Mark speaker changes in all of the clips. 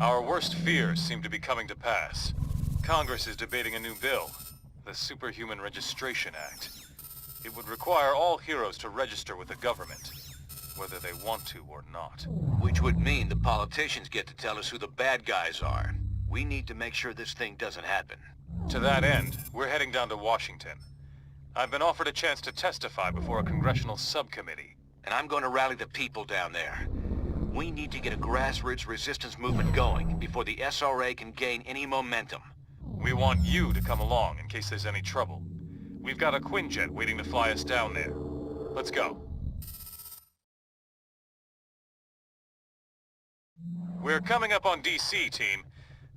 Speaker 1: Our worst fears seem to be coming to pass. Congress is debating a new bill, the Superhuman Registration Act. It would require all heroes to register with the government, whether they want to or not.
Speaker 2: Which would mean the politicians get to tell us who the bad guys are. We need to make sure this thing doesn't happen.
Speaker 1: To that end, we're heading down to Washington. I've been offered a chance to testify before a congressional subcommittee.
Speaker 2: And I'm going to rally the people down there. We need to get a grassroots resistance movement going before the SRA can gain any momentum.
Speaker 1: We want you to come along in case there's any trouble. We've got a Quinjet waiting to fly us down there. Let's go. We're coming up on DC, team,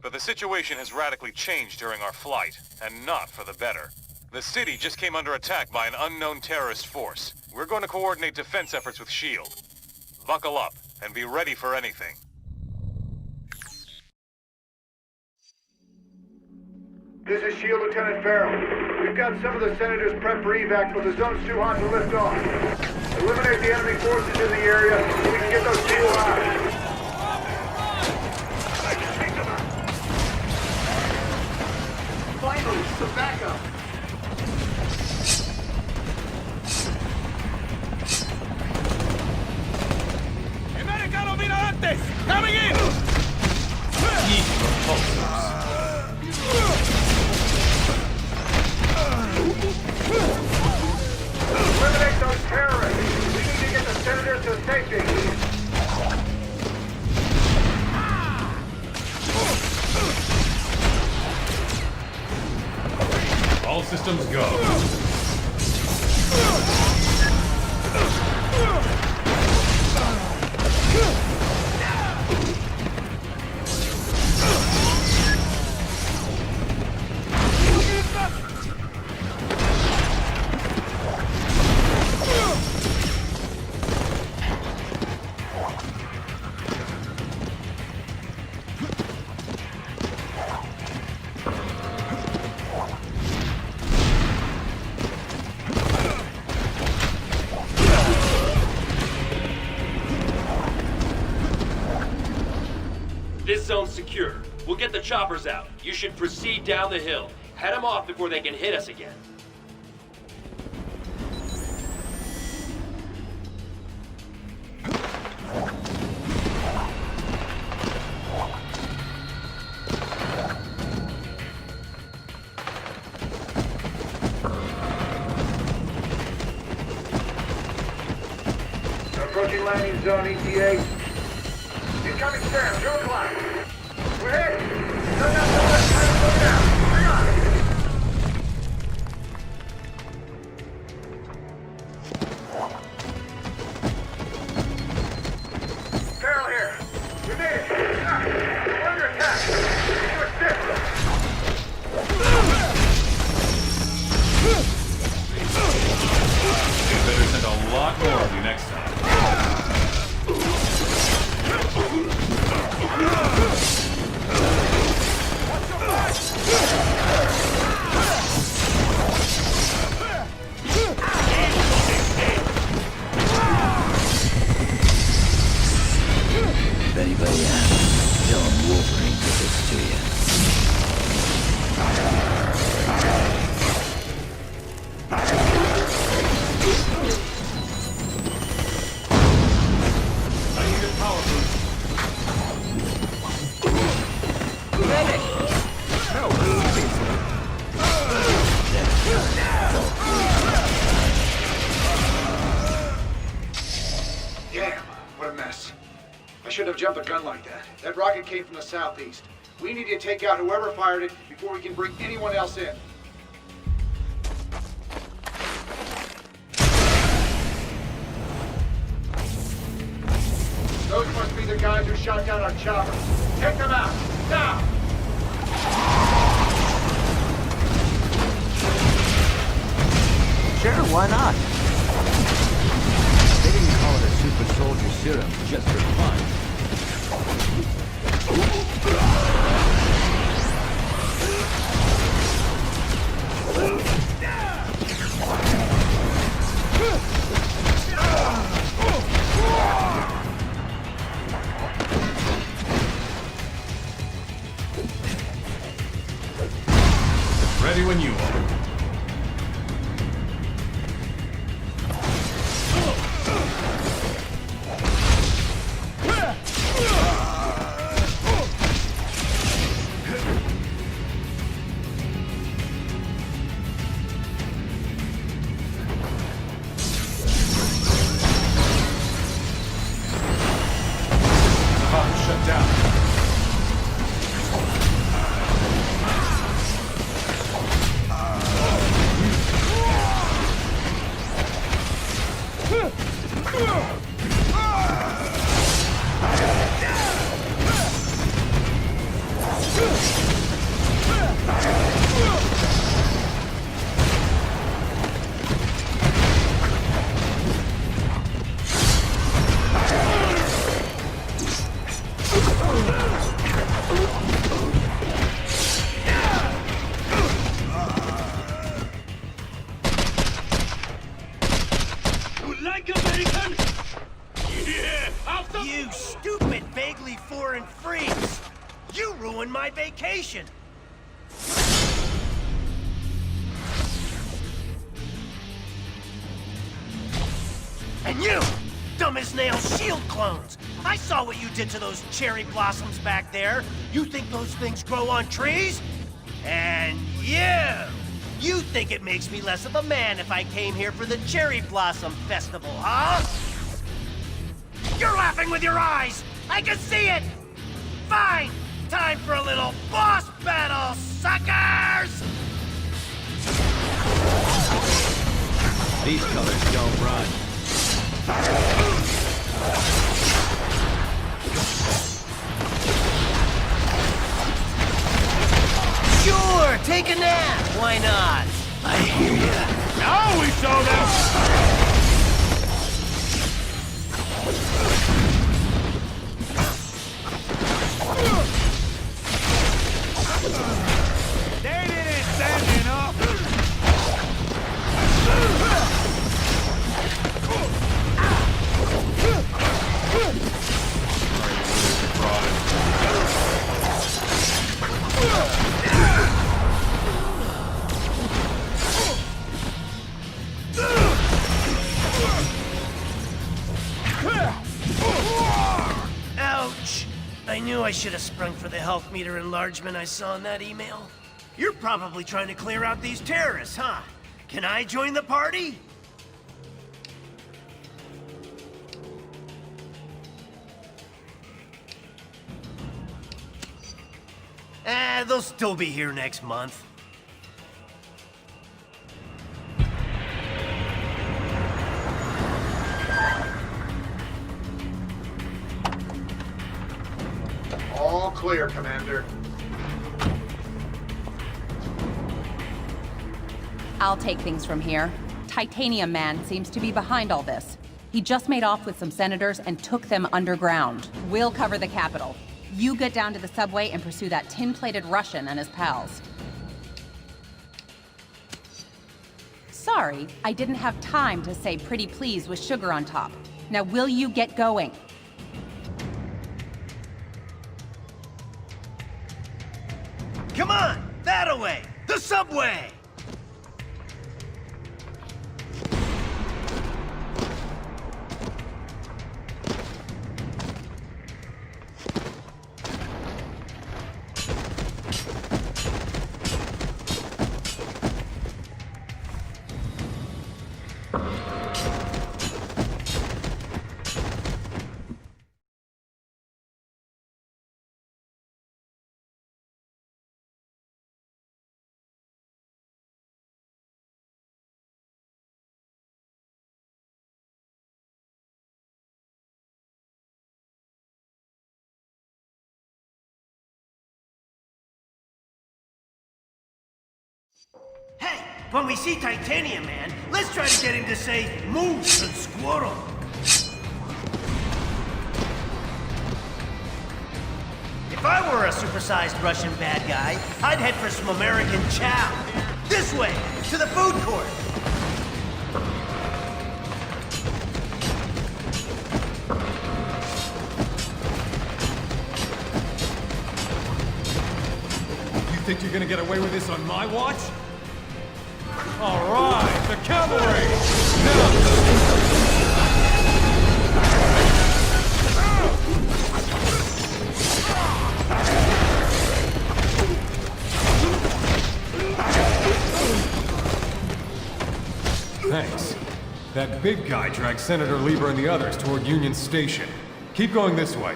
Speaker 1: but the situation has radically changed during our flight, and not for the better. The city just came under attack by an unknown terrorist force. We're going to coordinate defense efforts with S.H.I.E.L.D. Buckle up, and be ready for anything.
Speaker 3: This is S.H.I.E.L.D. Lieutenant Farrell. We've got some of the senators prepped for evac, but the zone's too hot to lift off. Eliminate the enemy forces in the area so we can get those people out. Finally, some backup.
Speaker 4: ¡Americano Miradantes! Coming in!
Speaker 3: Eliminate those terrorists. We need to get the senators to safety.
Speaker 4: All systems go.
Speaker 5: This zone's secure. We'll get the choppers out. You should proceed down the hill. Head them off before they can hit us again.
Speaker 3: Approaching landing zone, ETA. Incoming Sam, 2 o'clock. We're hit. No, slow down. Hang on. Farrell here. We made it. We're under attack. To assist.
Speaker 4: You better send a lot more of you next time.
Speaker 6: If anybody asks, tell them Wolverine did this to you.
Speaker 4: I need a power boost.
Speaker 3: Damn, what a mess. I shouldn't have jumped a gun like that. That rocket came from the southeast. We need to take out whoever fired it before we can bring anyone else in. Those must be the guys who shot down our chopper. Take them out, now!
Speaker 6: Sure, why not? They didn't call it a super soldier serum just for fun.
Speaker 4: ready when you are. About to shut down.
Speaker 5: Like American? Yeah! Out the...
Speaker 7: You stupid, vaguely foreign freaks! You ruined my vacation! And you, dumb as nails shield clones! I saw what you did to those cherry blossoms back there! You think those things grow on trees? And you think it makes me less of a man if I came here for the Cherry Blossom Festival, huh? You're laughing with your eyes! I can see it! Fine! Time for a little boss battle, suckers!
Speaker 6: These colors don't run.
Speaker 7: Sure, take a nap. Why not? I hear ya.
Speaker 4: Now we show them!
Speaker 3: They didn't stand enough!
Speaker 7: Ouch! I knew I should have sprung for the health meter enlargement I saw in that email. You're probably trying to clear out these terrorists, huh? Can I join the party? They'll still be here next month.
Speaker 3: All clear, Commander.
Speaker 8: I'll take things from here. Titanium Man seems to be behind all this. He just made off with some senators and took them underground. We'll cover the Capitol. You get down to the subway and pursue that tin-plated Russian and his pals. Sorry, I didn't have time to say pretty please with sugar on top. Now will you get going?
Speaker 7: Come on! That-a-way! The subway! Hey, when we see Titanium Man, let's try to get him to say moose and squirrel. If I were a supersized Russian bad guy, I'd head for some American chow. This way, to the food court.
Speaker 4: You think you're gonna get away with this on my watch? All right, the cavalry! Now! Thanks. That big guy dragged Senator Lieber and the others toward Union Station. Keep going this way.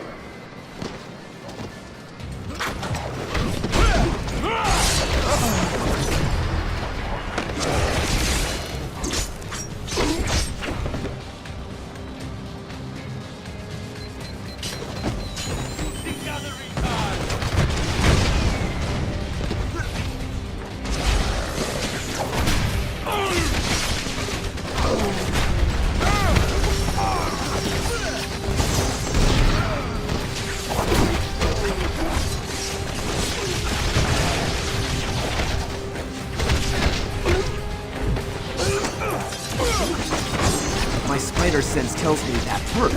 Speaker 9: My spider sense tells me that hurt a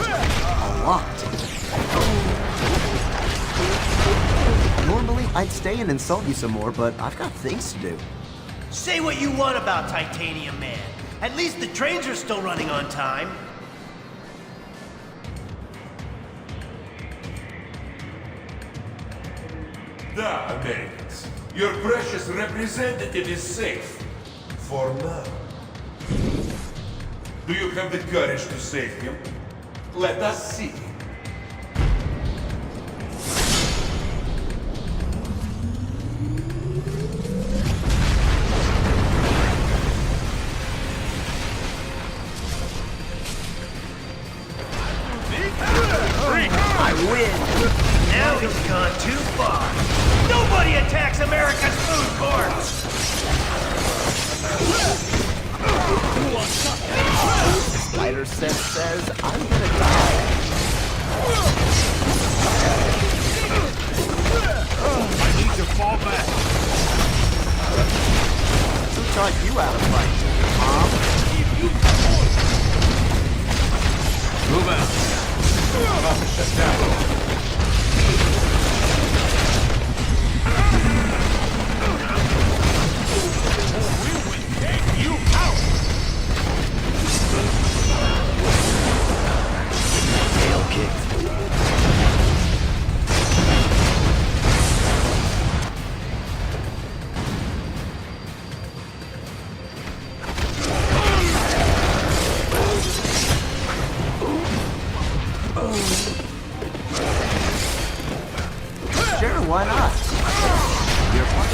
Speaker 9: lot. Normally, I'd stay and insult you some more, but I've got things to do.
Speaker 7: Say what you want about Titanium Man. At least the trains are still running on time.
Speaker 10: Da, Americans. Your precious representative is safe. For now. Do you have the courage to save him? Let us see.
Speaker 9: I win!
Speaker 7: Now he's gone too far. Nobody attacks America's food courts!
Speaker 9: Spider sense says I'm gonna die.
Speaker 4: I need to fall back.
Speaker 9: Who taught you how to fight, Mom?
Speaker 4: Move out. I'm about to shut down. We will take you out!
Speaker 9: Tail kicked. Sure, why not? You're fine.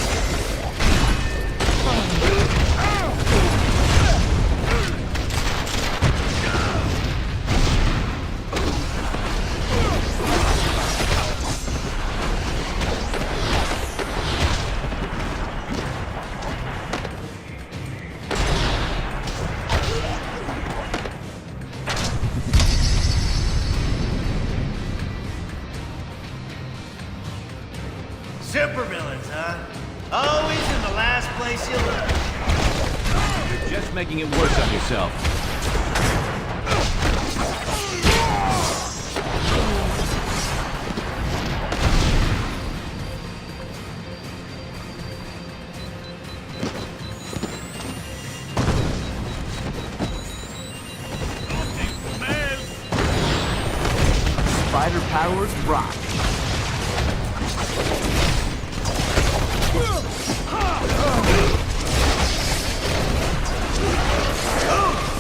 Speaker 7: Supervillains, huh? Always in the last place you look.
Speaker 6: You're just making it worse on yourself.
Speaker 9: Spider powers rock.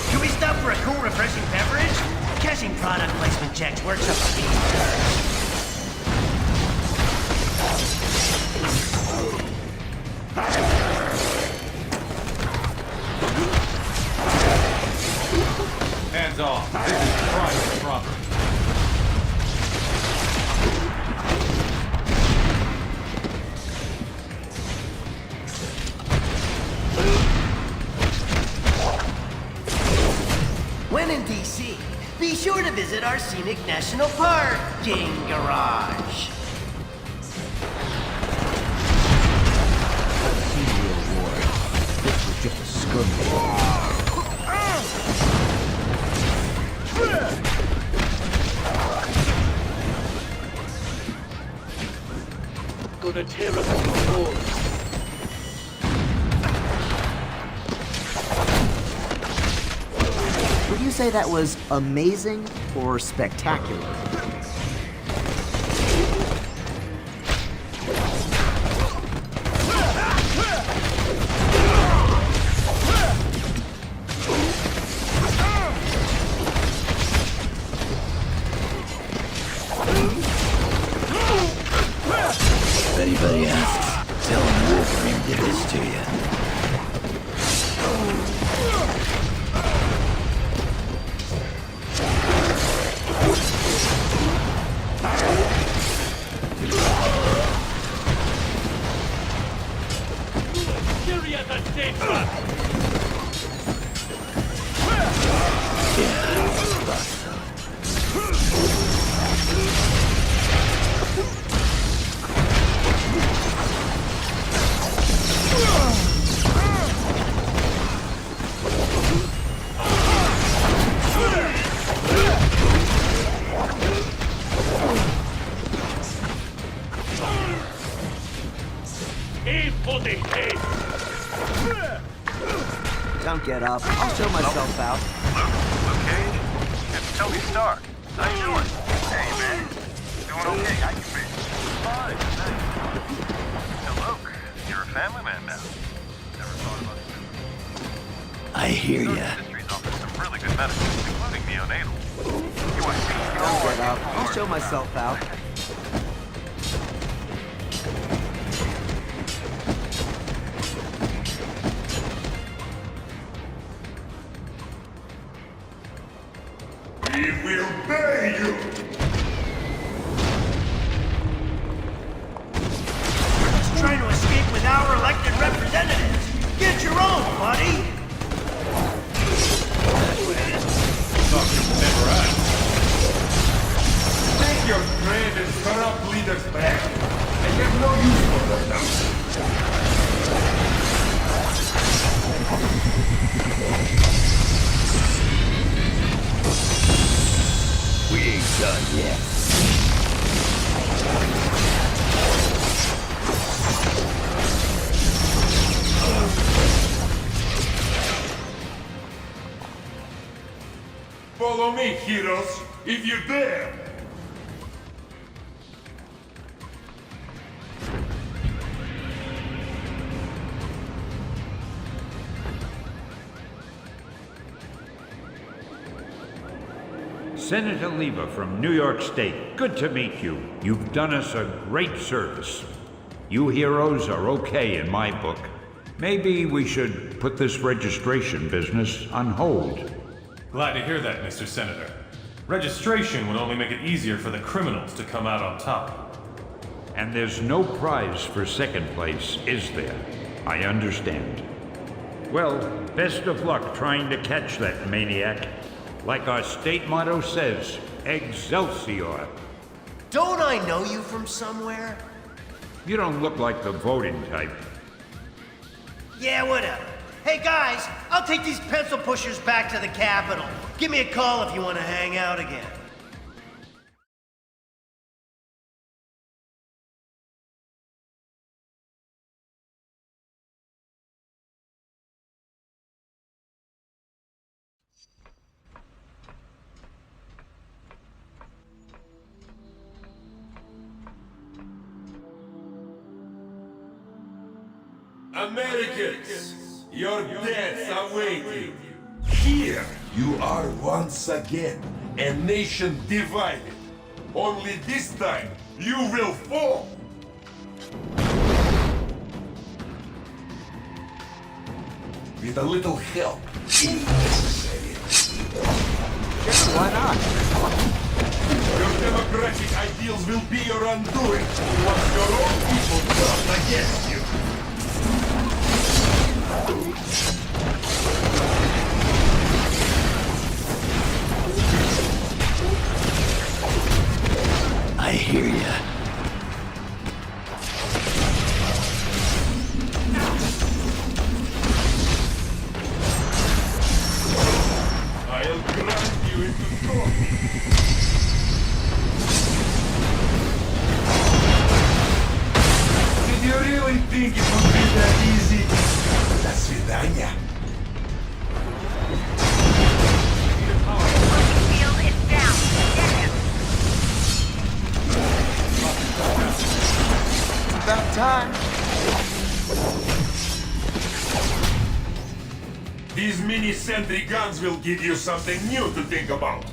Speaker 7: Can we stop for a cool, refreshing beverage? Cashing product placement checks works up a beat.
Speaker 4: Hands off. This is private property.
Speaker 7: When in DC, be sure to visit our scenic national parking garage.
Speaker 6: Senior award. This was just a skirmish.
Speaker 7: Gonna tear up your balls.
Speaker 9: you say that was amazing or spectacular?
Speaker 6: If anybody asks, tell them Wolverine did this to you.
Speaker 9: Don't get up. I'll show myself out.
Speaker 3: Luke Cage? It's Tony Stark. How you doing? Hey, man. Doing okay. I can be fine, thanks. Now, Luke, you're a family man now. Never thought about it.
Speaker 6: I hear
Speaker 3: The
Speaker 6: ya.
Speaker 3: industry's offered some really good medicine, including neonatal. You want to see
Speaker 9: Don't get up. I'll show myself out.
Speaker 10: We will bury you!
Speaker 7: Trying to escape with our elected representatives. Get your own, buddy.
Speaker 10: Take your brave and corrupt leaders back. I have no use for them now.
Speaker 6: We ain't done yet.
Speaker 10: Follow me, heroes, if you dare!
Speaker 11: Senator Lever from New York State, good to meet you. You've done us a great service. You heroes are okay in my book. Maybe we should put this registration business on hold.
Speaker 4: Glad to hear that, Mr. Senator. Registration would only make it easier for the criminals to come out on top.
Speaker 11: And there's no prize for second place, is there? I understand. Well, best of luck trying to catch that maniac. Like our state motto says, Excelsior.
Speaker 7: Don't I know you from somewhere?
Speaker 11: You don't look like the voting type.
Speaker 7: Yeah, whatever. Hey guys, I'll take these pencil pushers back to the Capitol. Give me a call if you want to hang out again.
Speaker 10: Americans, your deaths await you. Here you are once again, a nation divided. Only this time, you will fall. With a little help, if necessary.
Speaker 9: Sure, why not?
Speaker 10: Your democratic ideals will be your undoing once your own people turn against you.
Speaker 6: I hear ya.
Speaker 10: I'll grant you into court. Did you really think it would be that easy? До свидания.
Speaker 9: About time.
Speaker 10: These mini sentry guns will give you something new to think about.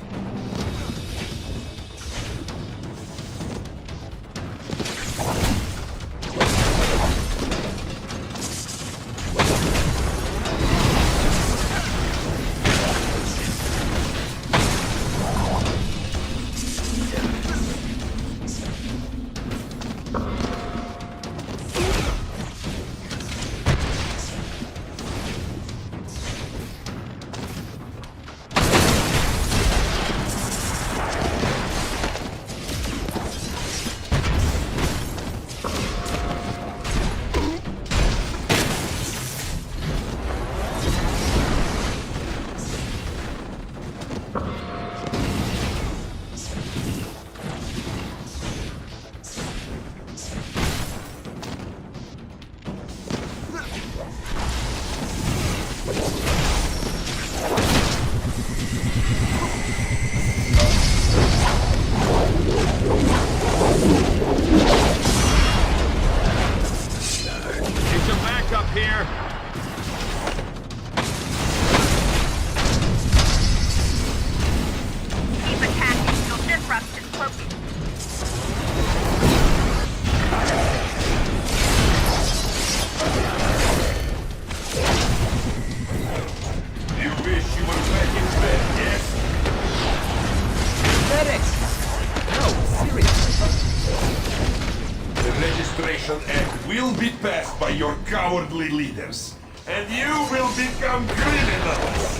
Speaker 10: Will be passed by your cowardly leaders, and you will become criminals!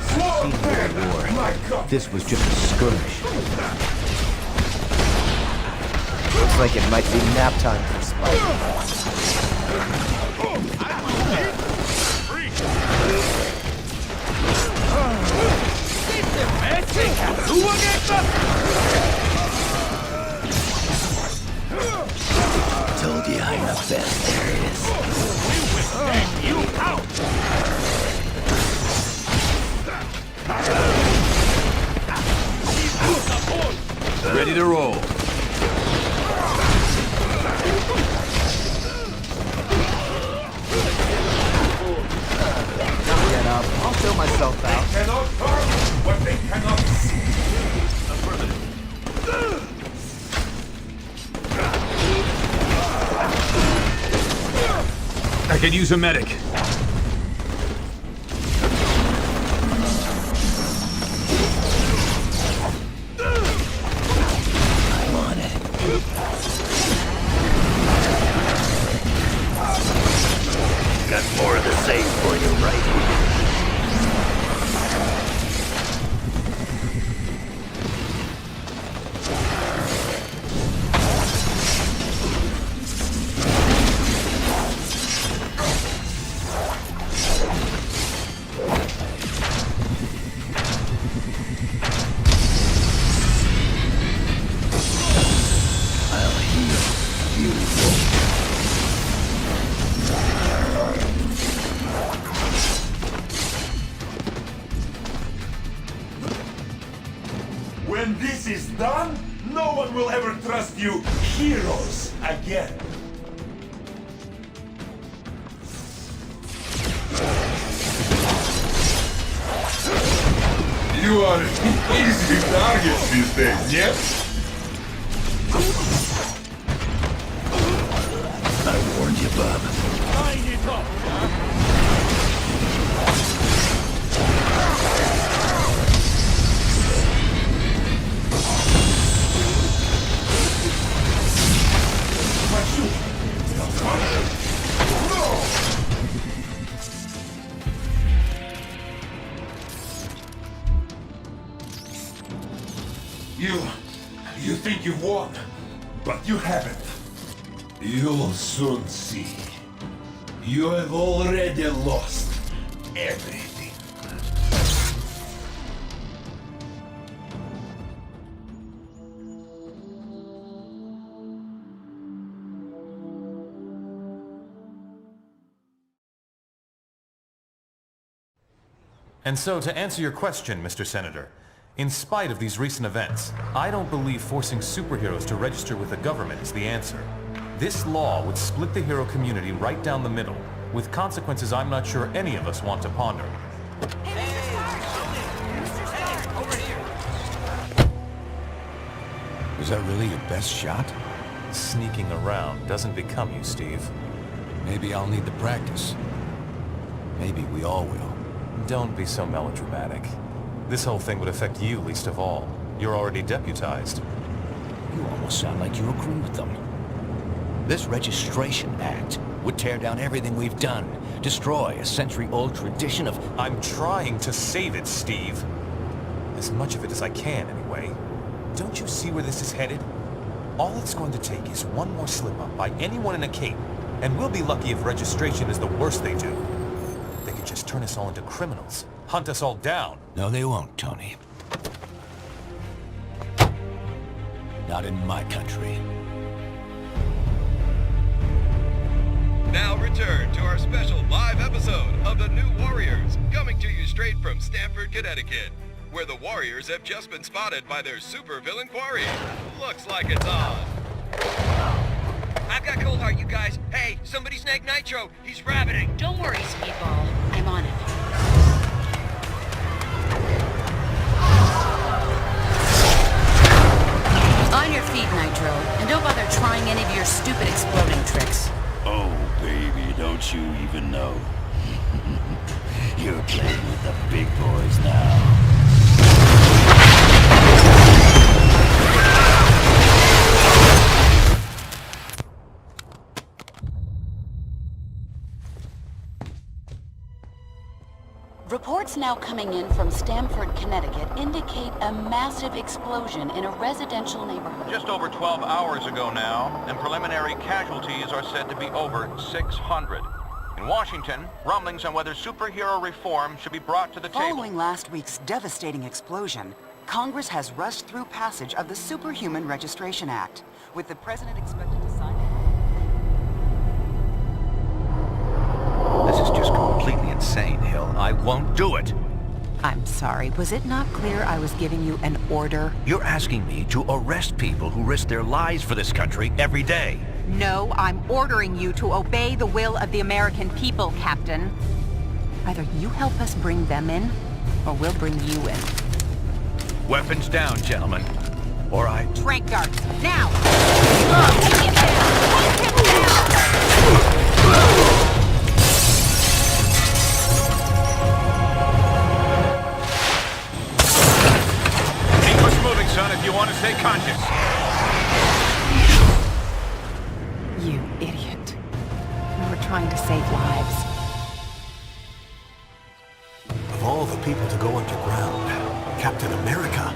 Speaker 10: Slow down, my God!
Speaker 6: This was just a skirmish.
Speaker 9: Looks like it might be nap time for Spike.
Speaker 6: Told you I'm the best there is.
Speaker 7: You out!
Speaker 6: Ready to roll.
Speaker 9: Not yet up. I'll fill myself out.
Speaker 10: Cannot harm what they cannot see.
Speaker 6: I could use a medic. I'm on it. Got more of the same for you right here.
Speaker 10: When this is done, no one will ever trust you heroes again. You are easy targets these days, yes?
Speaker 6: I warned you, Bob.
Speaker 7: Line it up,
Speaker 10: You think you've won, but you haven't. You'll soon see. You have already lost everything.
Speaker 1: And so, to answer your question, Mr. Senator, in spite of these recent events, I don't believe forcing superheroes to register with the government is the answer. This law would split the hero community right down the middle, with consequences I'm not sure any of us want to ponder.
Speaker 6: Was that really your best shot?
Speaker 1: Sneaking around doesn't become you, Steve.
Speaker 6: Maybe I'll need the practice. Maybe we all will.
Speaker 1: Don't be so melodramatic. This whole thing would affect you least of all. You're already deputized.
Speaker 6: You almost sound like you agree with them. This Registration Act would tear down everything we've done, destroy a century-old tradition of...
Speaker 1: I'm trying to save it, Steve. As much of it as I can, anyway. Don't you see where this is headed? All it's going to take is one more slip-up by anyone in a cape, and we'll be lucky if registration is the worst they do. They could just turn us all into criminals, hunt us all down.
Speaker 6: No, they won't, Tony. Not in my country.
Speaker 12: Now return to our special live episode of The New Warriors, coming to you straight from Stamford, Connecticut, where the Warriors have just been spotted by their supervillain quarry. Looks like it's on.
Speaker 13: I've got cold heart, you guys. Hey, somebody snag Nitro. He's rabbiting.
Speaker 14: Don't worry, Speedball. I'm on it. On your feet, Nitro, and don't bother trying any of your stupid exploding tricks.
Speaker 15: Oh, baby, don't you even know? You're playing with the big boys now.
Speaker 14: Reports now coming in from Stamford, Connecticut indicate a massive explosion in a residential neighborhood.
Speaker 16: Just over 12 hours ago now, and preliminary casualties are said to be over 600. In Washington, rumblings on whether superhero reform should be brought to the table.
Speaker 17: Following last week's devastating explosion, Congress has rushed through passage of the Superhuman Registration Act, with the president expected to sign it.
Speaker 2: This is just completely insane, Hill. I won't do it.
Speaker 17: I'm sorry, was it not clear I was giving you an order?
Speaker 2: You're asking me to arrest people who risk their lives for this country every day.
Speaker 17: No, I'm ordering you to obey the will of the American people, Captain. Either you help us bring them in, or we'll bring you in.
Speaker 2: Weapons down, gentlemen. Or I...
Speaker 17: Trank darts, now! Take him down! Take him down!
Speaker 16: Moving, son, if you want to stay conscious.
Speaker 17: You idiot. We were trying to save lives.
Speaker 7: Of all the people to go underground, Captain America.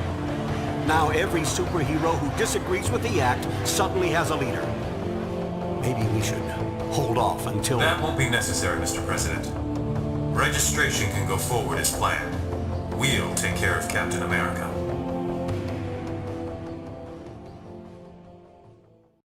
Speaker 7: Now every superhero who disagrees with the act suddenly has a leader. Maybe we should hold off until...
Speaker 1: That won't be necessary, Mr. President. Registration can go forward as planned. We'll take care of Captain America.